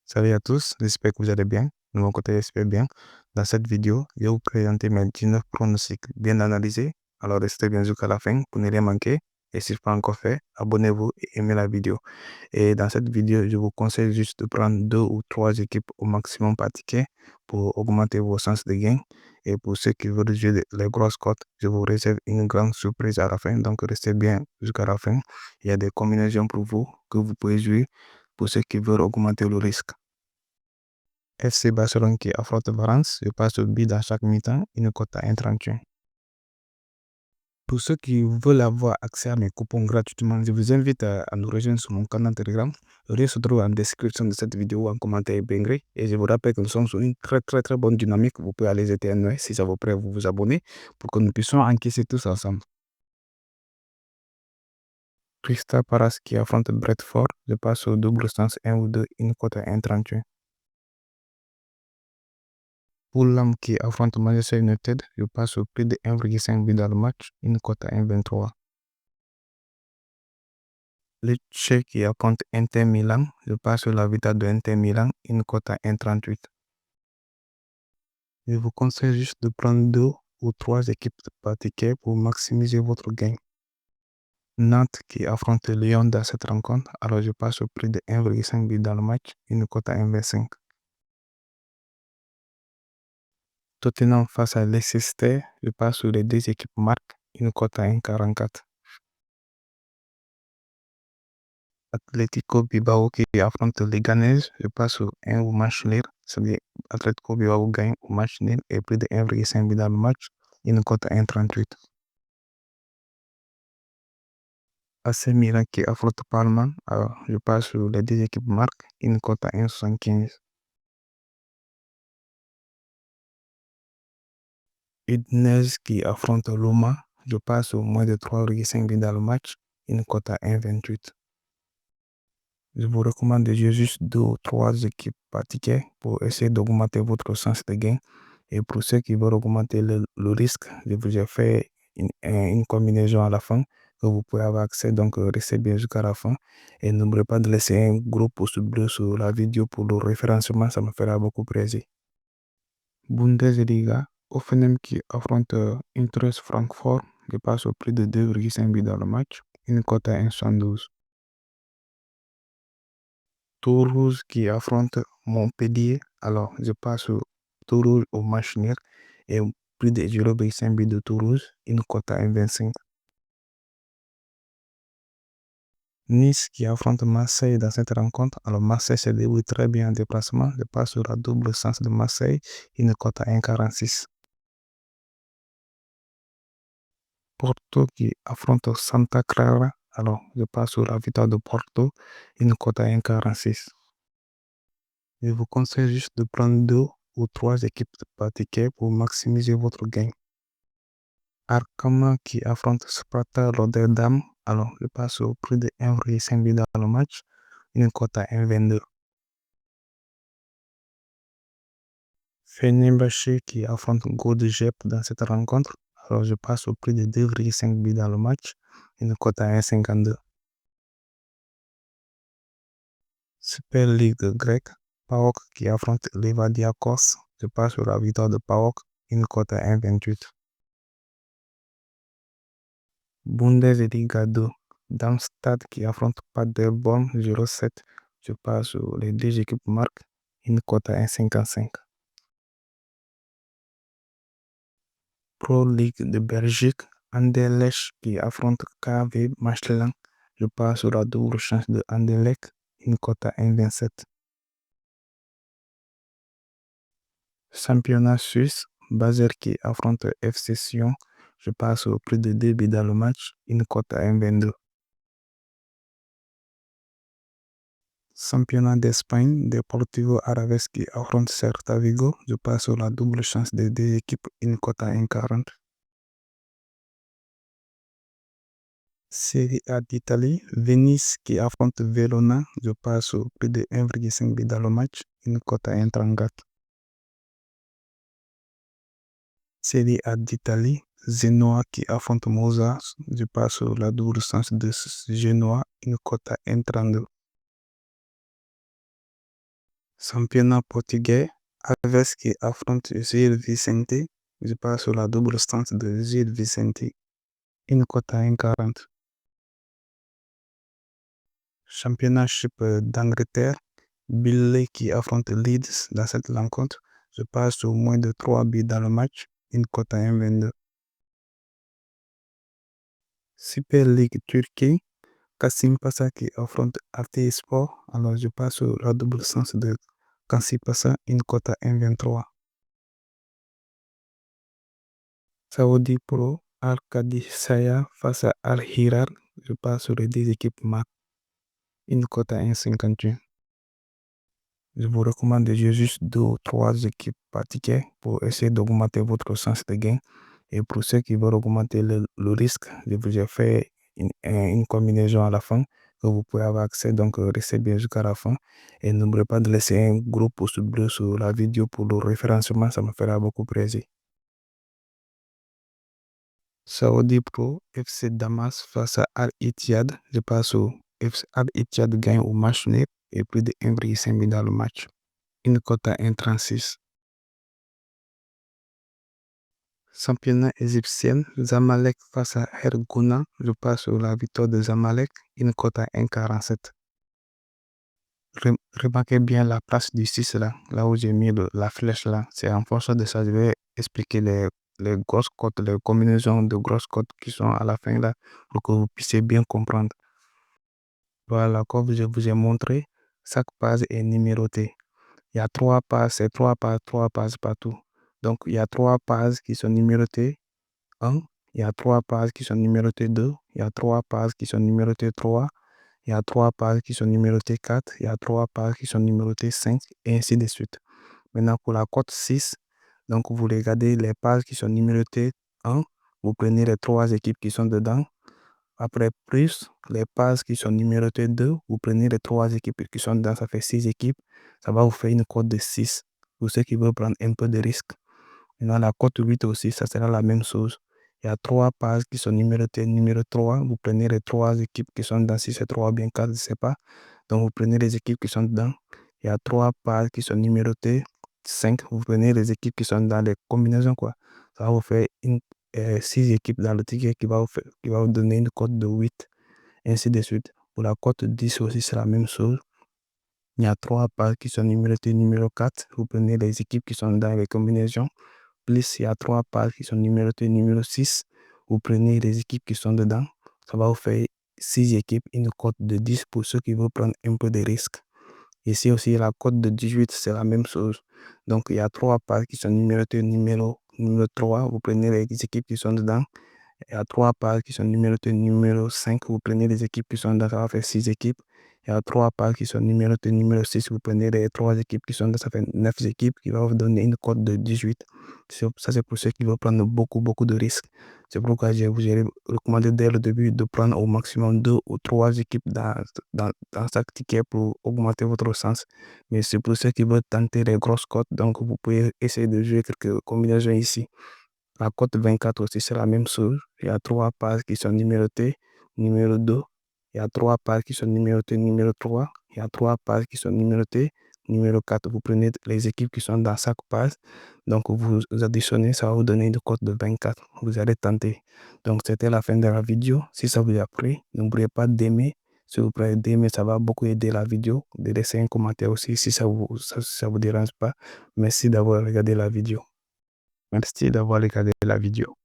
Salut à tous, j'espère que vous allez bien. De mon côté, j'espère bien. Dans cette vidéo, je vais vous présenter mes 19 pronostics bien analysés. Alors, restez bien jusqu'à la fin pour ne rien manquer. Et si ce n'est pas encore fait, abonnez-vous et aimez la vidéo. Et dans cette vidéo, je vous conseille juste de prendre 2 ou 3 équipes au maximum par ticket pour augmenter vos chances de gain. Et pour ceux qui veulent jouer les grosses cotes, je vous réserve une grande surprise à la fin. Donc, restez bien jusqu'à la fin. Il y a des combinaisons pour vous que vous pouvez jouer pour ceux qui veulent augmenter le risque. FC Barcelone qui affronte Valence, je passe au bid à chaque mi-temps, une cote à 1,31. Pour ceux qui veulent avoir accès à mes coupons gratuitement, je vous invite à nous rejoindre sur mon canal Telegram. Le lien se trouve en description de cette vidéo ou en commentaire épinglé. Et je vous rappelle que nous sommes sur une très bonne dynamique. Vous pouvez aller jeter un œil si ça vous plaît, vous vous abonnez pour que nous puissions encaisser tous ensemble. Crystal Palace qui affronte Brentford, je passe au double sens 1 ou 2, une cote à 1,31. Fulham qui affronte Manchester United, je passe au prix de 1,5 but dans le match, une cote à 1,23. Lecce qui affronte Inter Milan, je passe sur la victoire de Inter Milan, une cote à 1,38. Je vous conseille juste de prendre 2 ou 3 équipes par ticket pour maximiser votre gain. Nantes qui affronte Lyon dans cette rencontre, alors je passe au prix de 1,5 but dans le match, une cote à 1,25. Tottenham face à Leicester, je passe sur les 2 équipes marques, une cote à 1,44. Atlético Bilbao qui affronte Leganés, je passe au 1 au match nul, c'est-à-dire Atlético Bilbao gagne au match nul et plus de 1,5 but dans le match, une cote à 1,38. AC Milan qui affronte Palma, alors je passe sur les 2 équipes marques, une cote à 1,75. Udinese qui affronte Roma, je passe au moins de 3,5 buts dans le match, une cote à 1,28. Je vous recommande de jouer juste 2 ou 3 équipes par ticket pour essayer d'augmenter votre chance de gain. Et pour ceux qui veulent augmenter le risque, je vous ai fait une combinaison à la fin que vous pouvez avoir accès. Donc, restez bien jusqu'à la fin. Et n'oubliez pas de laisser un gros pouce bleu sur la vidéo pour le référencement. Ça me fera beaucoup plaisir. Bundesliga, Hoffenheim qui affronte Eintracht Francfort, je passe au prix de 2,5 buts dans le match, une cote à 1,72. Toulouse qui affronte Montpellier, alors je passe au Toulouse au match nul et au prix de 0,5 buts de Toulouse, une cote à 1,25. Nice qui affronte Marseille dans cette rencontre, alors Marseille se débrouille très bien en déplacement, je passe sur la double sens de Marseille, une cote à 1,46. Porto qui affronte Santa Clara, alors je passe sur la victoire de Porto, une cote à 1,46. Je vous conseille juste de prendre 2 ou 3 équipes par ticket pour maximiser votre gain. Arkema qui affronte Sparta Rotterdam, alors je passe au prix de 1,5 but dans le match, une cote à 1,22. Fenerbahçe qui affronte Godejeep dans cette rencontre, alors je passe au prix de 2,5 buts dans le match, une cote à 1,52. Super League de Grec, PAOK qui affronte Olympiakos, je passe sur la victoire de PAOK, une cote à 1,28. Bundesliga 2, Darmstadt qui affronte Paderborn 07, je passe sur les 2 équipes marques, une cote à 1,55. Pro League de Belgique, Anderlecht qui affronte KV Mechelen, je passe sur la double chance de Anderlecht, une cote à 1,27. Championnat suisse, Basel qui affronte FC Sion, je passe au prix de 2 buts dans le match, une cote à 1,22. Championnat d'Espagne, Deportivo Alaves qui affronte Celta Vigo, je passe sur la double chance des 2 équipes, une cote à 1,40. Serie A d'Italie, Venise qui affronte Verona, je passe au prix de 1,5 but dans le match, une cote à 1,34. Serie A d'Italie, Genoa qui affronte Monza, je passe sur la double chance de Genoa, une cote à 1,32. Championnat portugais, Aves qui affronte Gil Vicente. Je passe sur la double stance de Gil Vicente. Une cote à 1,40. Championship d'Angleterre, Burnley qui affronte Leeds dans cette rencontre. Je passe sur moins de 3 buts dans le match. Une cote à 1,22. Super League Turquie, Kasımpaşa qui affronte Sport. Alors je passe sur la double sens de Kasımpaşa, une cote à 1,23. Saudi Pro, Al-Qadisiyah face à Al-Hilal. Je passe sur les 10 équipes marques, une cote à 1,51. Je vous recommande de jouer juste 2 ou 3 équipes par ticket pour essayer d'augmenter votre sens de gain. Et pour ceux qui veulent augmenter le risque, je vous ai fait une combinaison à la fin que vous pouvez avoir accès. Donc, restez bien jusqu'à la fin. Et n'oubliez pas de laisser un gros pouce bleu sur la vidéo pour le référencement. Ça me fera beaucoup plaisir. Saudi Pro, FC Damas face à Al-Ittihad. Je passe au FC Al-Ittihad gagne au match nul et plus de 1,5 dans le match. Une cote à 1,36. Championnat égyptien, Zamalek face à Ergouna. Je passe sur la victoire de Zamalek, une cote à 1,47. Remarquez bien la place du 6 là où j'ai mis la flèche là. C'est en fonction de ça, je vais expliquer les grosses cotes, les combinaisons de grosses cotes qui sont à la fin là pour que vous puissiez bien comprendre. Voilà, comme je vous ai montré, chaque page est numérotée. Il y a 3 pages, c'est 3 pages partout. Donc, il y a 3 pages qui sont numérotées 1, il y a 3 pages qui sont numérotées 2, il y a 3 pages qui sont numérotées 3, il y a 3 pages qui sont numérotées 4, il y a 3 pages qui sont numérotées 5, et ainsi de suite. Maintenant, pour la cote 6, donc vous regardez les pages qui sont numérotées 1, vous prenez les 3 équipes qui sont dedans. Après, plus les pages qui sont numérotées 2, vous prenez les 3 équipes qui sont dedans, ça fait 6 équipes. Ça va vous faire une cote de 6 pour ceux qui veulent prendre un peu de risque. Maintenant, la cote 8 aussi, ça sera la même chose. Il y a 3 pages qui sont numérotées numéro 3. Vous prenez les 3 équipes qui sont dedans, si c'est 3 ou bien 4, je ne sais pas. Donc, vous prenez les équipes qui sont dedans. Il y a 3 pages qui sont numérotées 5. Vous prenez les équipes qui sont dans les combinaisons, quoi. Ça va vous faire 6 équipes dans le ticket qui va vous donner une cote de 8, ainsi de suite. Pour la cote 10 aussi, c'est la même chose. Il y a 3 pages qui sont numérotées numéro 4. Vous prenez les équipes qui sont dans les combinaisons. Plus il y a 3 pages qui sont numérotées numéro 6. Vous prenez les équipes qui sont dedans. Ça va vous faire 6 équipes, une cote de 10 pour ceux qui veulent prendre un peu de risque. Ici aussi, la cote de 18, c'est la même chose. Donc, il y a 3 pages qui sont numérotées numéro 3. Vous prenez les équipes qui sont dedans. Il y a 3 pages qui sont numérotées numéro 5. Vous prenez les équipes qui sont dedans. Ça va faire 6 équipes. Il y a 3 pages qui sont numérotées numéro 6. Vous prenez les 3 équipes qui sont dedans. Ça fait 9 équipes qui vont vous donner une cote de 18. Ça, c'est pour ceux qui veulent prendre beaucoup, beaucoup de risques. C'est pourquoi je vous ai recommandé dès le début de prendre au maximum 2 ou 3 équipes dans chaque ticket pour augmenter votre sens. Mais c'est pour ceux qui veulent tenter les grosses cotes. Donc, vous pouvez essayer de jouer quelques combinaisons ici. La cote 24 aussi, c'est la même chose. Il y a 3 pages qui sont numérotées numéro 2. Il y a 3 pages qui sont numérotées numéro 3. Il y a 3 pages qui sont numérotées numéro 4. Vous prenez les équipes qui sont dans chaque page. Donc, vous additionnez, ça va vous donner une cote de 24. Vous allez tenter. Donc, c'était la fin de la vidéo. Si ça vous a plu, n'oubliez pas d'aimer. Si vous pouvez d'aimer, ça va beaucoup aider la vidéo. De laisser un commentaire aussi si ça vous dérange pas. Merci d'avoir regardé la vidéo. Merci d'avoir regardé la vidéo.